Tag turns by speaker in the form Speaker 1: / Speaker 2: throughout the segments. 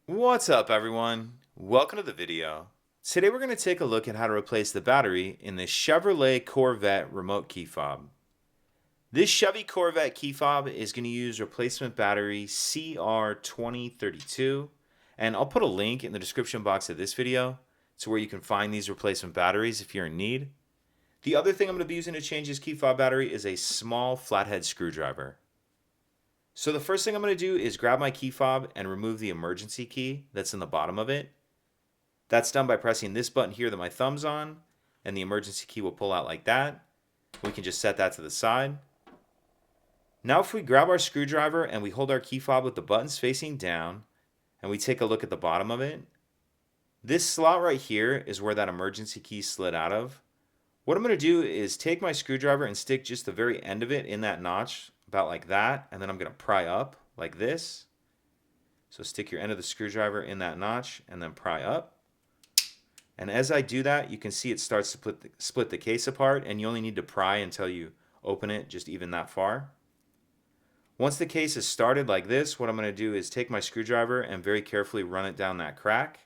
Speaker 1: What's up, everyone? Welcome to the video. Today we're going to take a look at how to replace the battery in the Chevrolet Corvette remote key fob. This Chevy Corvette key fob is going to use replacement battery CR2032, and I'll put a link in the description box of this video to where you can find these replacement batteries if you're in need. The other thing I'm going to be using to change this key fob battery is a small flathead screwdriver. So the first thing I'm going to do is grab my key fob and remove the emergency key that's in the bottom of it. That's done by pressing this button here that my thumb's on, and the emergency key will pull out like that. We can just set that to the side. Now if we grab our screwdriver and we hold our key fob with the buttons facing down, and we take a look at the bottom of it, this slot right here is where that emergency key slid out of. What I'm going to do is take my screwdriver and stick just the very end of it in that notch, about like that, and then I'm going to pry up like this. So stick your end of the screwdriver in that notch and then pry up. And as I do that, you can see it starts to split the case apart, and you only need to pry until you open it just even that far. Once the case is started like this, what I'm going to do is take my screwdriver and very carefully run it down that crack.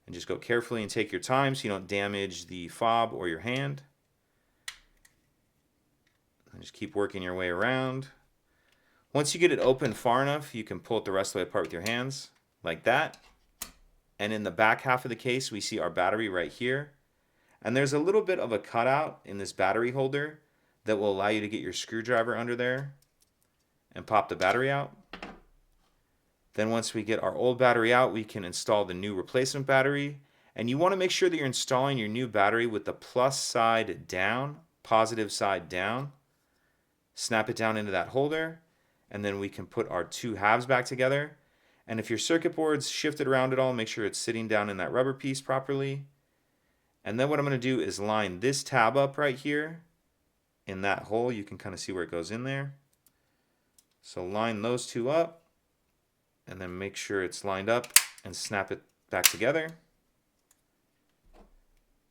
Speaker 1: And just go carefully and take your time so you don't damage the fob or your hand. And just keep working your way around. Once you get it open far enough, you can pull it the rest of the way apart with your hands, like that. And in the back half of the case, we see our battery right here. And there's a little bit of a cutout in this battery holder that will allow you to get your screwdriver under there and pop the battery out. Then once we get our old battery out, we can install the new replacement battery. And you want to make sure that you're installing your new battery with the plus side down, positive side down. Snap it down into that holder, and then we can put our two halves back together. And if your circuit board's shifted around at all, make sure it's sitting down in that rubber piece properly. And then what I'm going to do is line this tab up right here in that hole. You can kind of see where it goes in there. So line those two up, and then make sure it's lined up and snap it back together.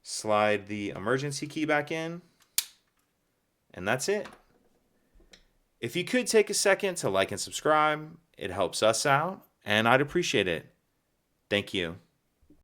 Speaker 1: Slide the emergency key back in, and that's it. If you could take a second to like and subscribe, it helps us out, and I'd appreciate it. Thank you.